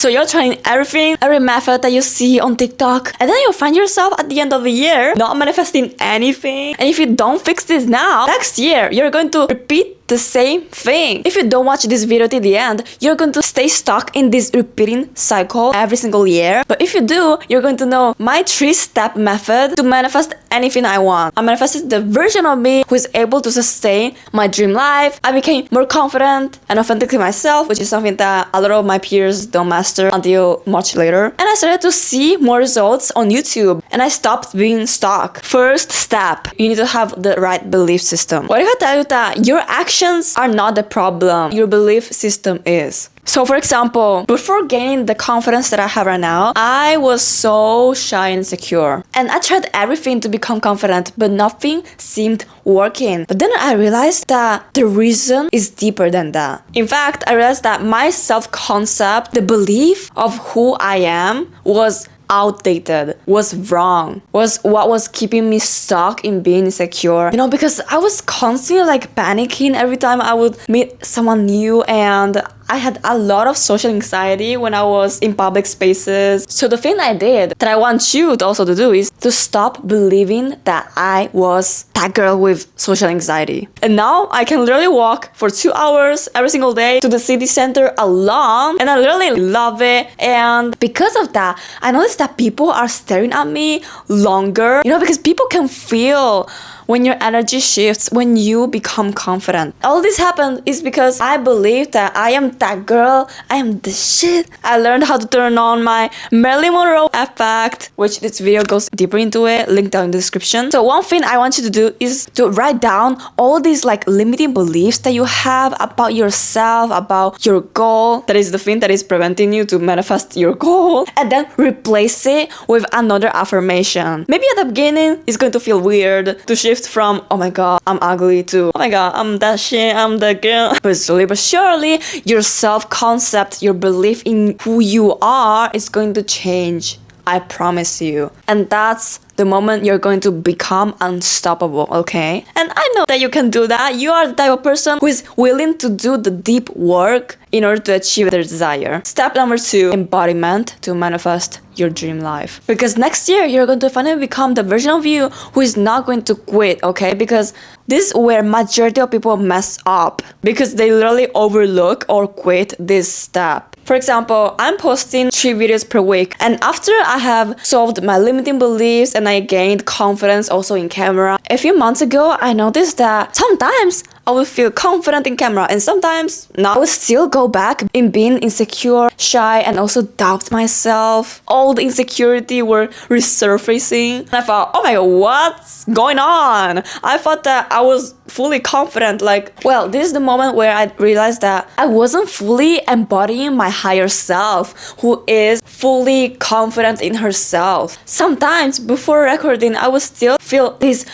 So you're trying every method that you see on TikTok, and then you find yourself at the end of the year not manifesting anything. And if you don't fix this now, next year you're going to repeat the same thing. If you don't watch this video till the end, you're going to stay stuck in this repeating cycle every single year. But if you do, you're going to know my 3-step method to manifest anything I want. I manifested the version of me who is able to sustain my dream life. I became more confident and authentically myself, which is something that a lot of my peers don't master until much later. And I started to see more results on YouTube, and I stopped being stuck. First step, you need to have the right belief system. What if I tell you that your actions are not the problem, your belief system is? So for example, before gaining the confidence that I have right now, I was so shy and insecure. And I tried everything to become confident, but nothing seemed working. But then I realized that the reason is deeper than that. In fact, I realized that my self-concept, the belief of who I am, was outdated, was wrong, was what was keeping me stuck in being insecure. You know, because I was constantly like panicking every time I would meet someone new, and I had a lot of social anxiety when I was in public spaces. So the thing I did that I want you to also to do is to stop believing that I was that girl with social anxiety. And now I can literally walk for 2 hours every single day to the city center alone, and I literally love it. And because of that, I noticed that people are staring at me longer, you know, because people can feel when your energy shifts, when you become confident. All this happened is because I believe that I am that girl, I am the shit. I learned how to turn on my Marilyn Monroe effect, which this video goes deeper into it, link down in the description. So one thing I want you to do is to write down all these like limiting beliefs that you have about yourself, about your goal. That is the thing that is preventing you to manifest your goal. And then replace it with another affirmation. Maybe at the beginning, it's going to feel weird to shift from, oh my god, I'm ugly, to, oh my god, I'm that shit, I'm the girl. But slowly but surely, your self-concept, your belief in who you are is going to change. I promise you. And that's the moment you're going to become unstoppable, okay? And I know that you can do that. You are the type of person who is willing to do the deep work in order to achieve their desire. Step number 2, embodiment to manifest your dream life. Because next year, you're going to finally become the version of you who is not going to quit, okay? Because this is where majority of people mess up, because they literally overlook or quit this step. For example, I'm posting 3 videos per week, and after I have solved my limiting beliefs and I gained confidence also in camera, a few months ago, I noticed that sometimes I would feel confident in camera, and sometimes not. I would still go back in being insecure, shy, and also doubt myself. All the insecurity were resurfacing. And I thought, oh my god, what's going on? I thought that I was fully confident. Like, well, this is the moment where I realized that I wasn't fully embodying my higher self, who is fully confident in herself. Sometimes before recording, I would still feel this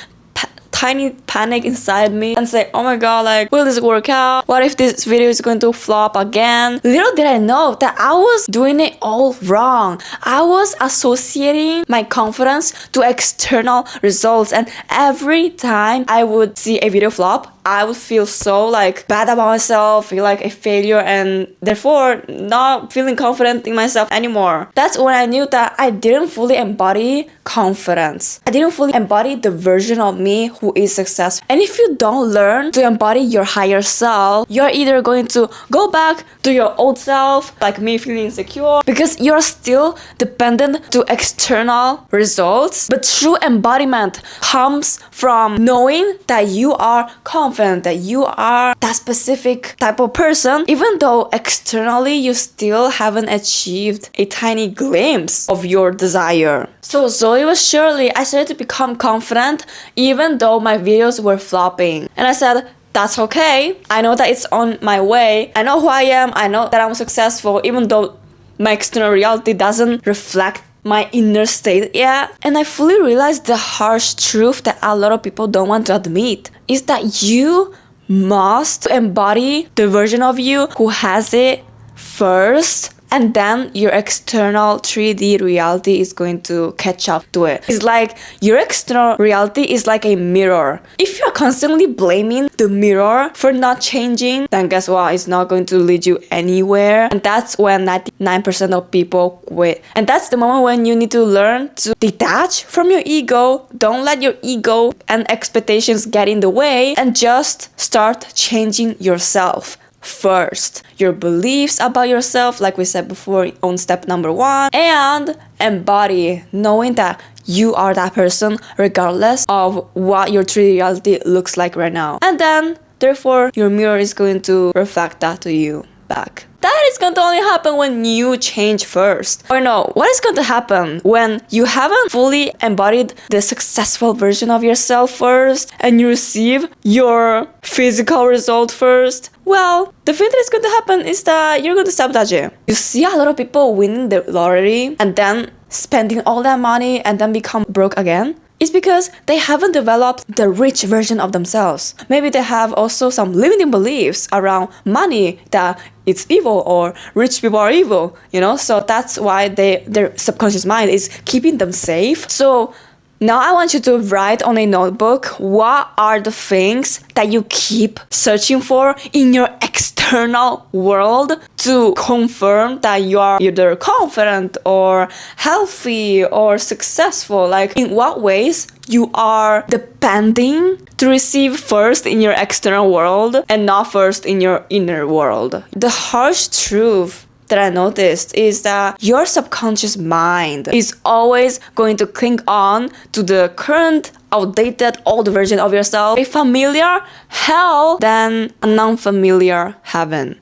tiny panic inside me and say, oh my god, like, will this work out? What if this video is going to flop again? Little did I know that I was doing it all wrong. I was associating my confidence to external results, and every time I would see a video flop, I would feel so like bad about myself, feel like a failure, and therefore not feeling confident in myself anymore. That's when I knew that I didn't fully embody confidence. I didn't fully embody the version of me who is successful. And if you don't learn to embody your higher self, you're either going to go back to your old self, like me feeling insecure, because you're still dependent to external results. But true embodiment comes from knowing that you are confident, that you are that specific type of person, even though externally you still haven't achieved a tiny glimpse of your desire. So slowly but surely, I started to become confident even though my videos were flopping. And I said, that's okay. I know that it's on my way. I know who I am. I know that I'm successful, even though my external reality doesn't reflect my inner state yet. And I fully realized the harsh truth that a lot of people don't want to admit is that you must embody the version of you who has it first and then your external 3D reality is going to catch up to it. It's like your external reality is like a mirror. If you're constantly blaming the mirror for not changing, then guess what? It's not going to lead you anywhere. And that's when 99% of people quit. And that's the moment when you need to learn to detach from your ego. Don't let your ego and expectations get in the way, and just start changing yourself first. Your beliefs about yourself, like we said before on step number 1, and embody, knowing that you are that person regardless of what your 3D reality looks like right now. And then, therefore, your mirror is going to reflect that to you back. That is going to only happen when you change first. Or no, what is going to happen when you haven't fully embodied the successful version of yourself first and you receive your physical result first? Well, the thing that is going to happen is that you're going to sabotage it. You see a lot of people winning the lottery and then spending all that money and then become broke again. It's because they haven't developed the rich version of themselves. Maybe they have also some limiting beliefs around money, that it's evil or rich people are evil, So that's why their subconscious mind is keeping them safe. So now I want you to write on a notebook, what are the things that you keep searching for in your external world to confirm that you are either confident or healthy or successful? Like, in what ways you are depending to receive first in your external world and not first in your inner world. The harsh truth that I noticed is that your subconscious mind is always going to cling on to the current, outdated, old version of yourself. A familiar hell than a non-familiar heaven.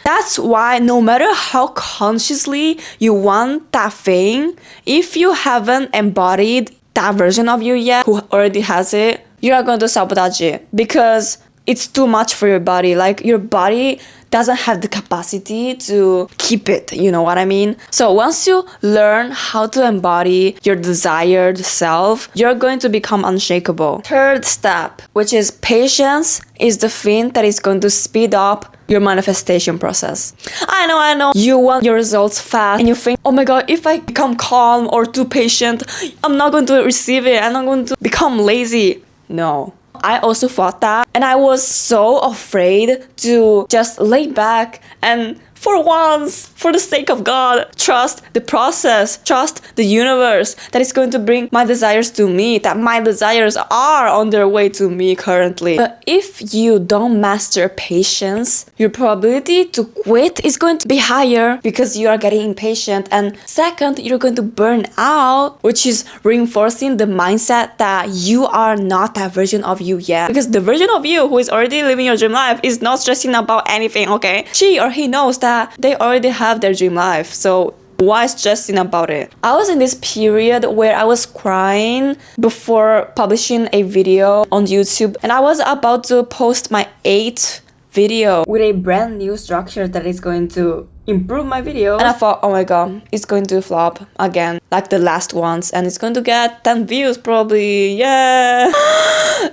That's why no matter how consciously you want that thing, if you haven't embodied that version of you yet, who already has it, you are going to sabotage it because it's too much for your body. Like, your body doesn't have the capacity to keep it, you know what I mean? So once you learn how to embody your desired self, you're going to become unshakable. Third step, which is patience, is the thing that is going to speed up your manifestation process. I know, you want your results fast and you think, oh my god, if I become calm or too patient, I'm not going to receive it, I'm not going to become lazy. No. I also thought that, and I was so afraid to just lay back and, for once, for the sake of God, trust the process, trust the universe that is going to bring my desires to me, that my desires are on their way to me currently. But if you don't master patience, your probability to quit is going to be higher because you are getting impatient. And second, you're going to burn out, which is reinforcing the mindset that you are not that version of you yet. Because the version of you who is already living your dream life is not stressing about anything, okay? She or he knows that they already have their dream life, so why stressing about it? I was in this period where I was crying before publishing a video on YouTube, and I was about to post my 8th video with a brand new structure that is going to improve my videos, and I thought, oh my god, it's going to flop again like the last ones, and it's going to get 10 views probably, yeah.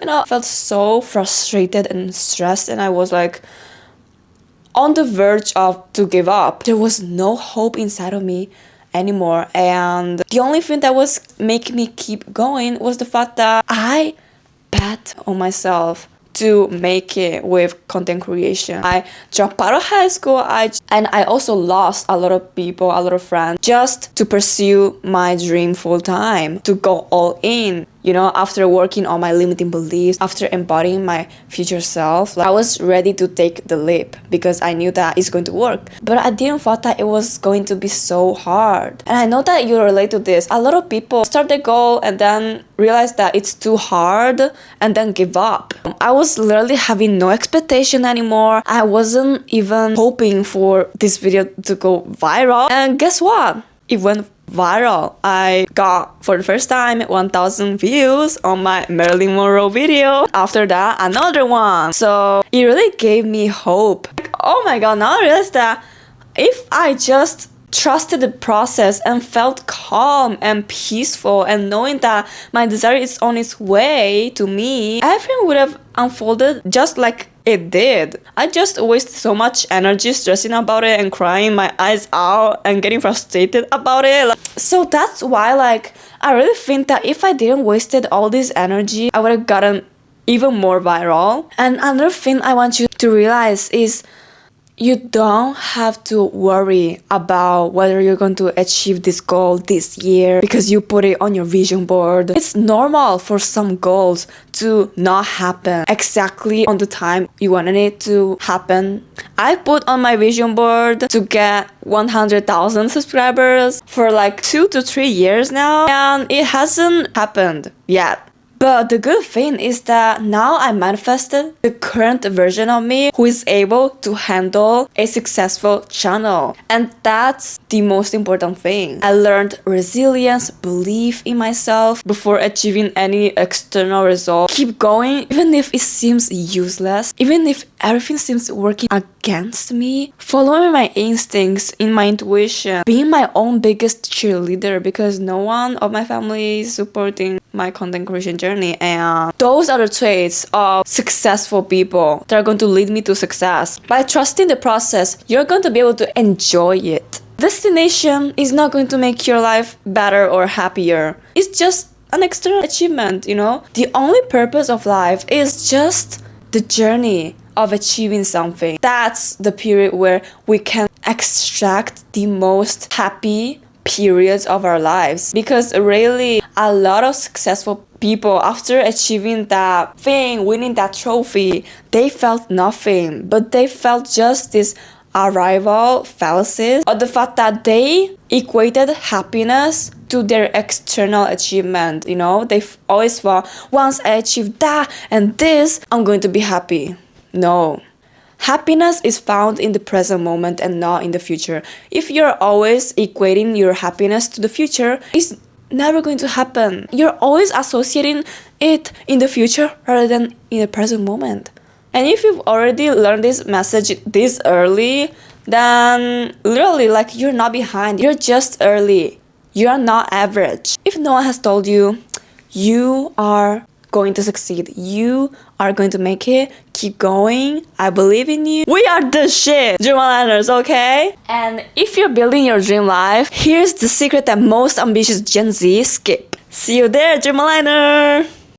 And I felt so frustrated and stressed, and I was like on the verge of to give up. There was no hope inside of me anymore, and the only thing that was making me keep going was the fact that I bet on myself to make it with content creation. I dropped out of high school, and I also lost a lot of people, a lot of friends, just to pursue my dream full time, to go all in. After working on my limiting beliefs, after embodying my future self, I was ready to take the leap because I knew that it's going to work. But I didn't thought that it was going to be so hard. And I know that you relate to this. A lot of people start their goal and then realize that it's too hard and then give up. I was literally having no expectation anymore. I wasn't even hoping for this video to go viral. And guess what? It went viral. I got, for the first time, 1,000 views on my Marilyn Monroe video. After that, another one. So it really gave me hope. Oh my god, now I realize that if I just trusted the process and felt calm and peaceful and knowing that my desire is on its way to me, everything would have unfolded just like It did. I just wasted so much energy stressing about it and crying my eyes out and getting frustrated about it. So that's why, like, I really think that if I didn't wasted all this energy, I would have gotten even more viral. And another thing I want you to realize is you don't have to worry about whether you're going to achieve this goal this year because you put it on your vision board. It's normal for some goals to not happen exactly on the time you wanted it to happen. I put on my vision board to get 100,000 subscribers for like 2 to 3 years now, and it hasn't happened yet. But the good thing is that now I manifested the current version of me who is able to handle a successful channel. And that's the most important thing. I learned resilience, belief in myself before achieving any external result. Keep going, even if it seems useless, even if everything seems working against me. Following my instincts, in my intuition, being my own biggest cheerleader because no one of my family is supporting my content creation journey, and those are the traits of successful people that are going to lead me to success. By trusting the process, you're going to be able to enjoy it. Destination is not going to make your life better or happier. It's just an external achievement, you know? The only purpose of life is just the journey of achieving something. That's the period where we can extract the most happy periods of our lives, because really a lot of successful people, after achieving that thing, winning that trophy, they felt nothing, but they felt just this arrival fallacy or the fact that they equated happiness to their external achievement. You know, they always thought, once I achieve that and this, I'm going to be happy. No. Happiness is found in the present moment and not in the future. If you're always equating your happiness to the future, it's never going to happen. You're always associating it in the future rather than in the present moment. And if you've already learned this message this early, then literally, like, you're not behind. You're just early. You're not average. If no one has told you, you are going to succeed, you are going to make it, keep going, I believe in you. We are the shit, Dreamliners, okay? And if you're building your dream life, here's the secret that most ambitious Gen Z skip. See you there, Dreamliner!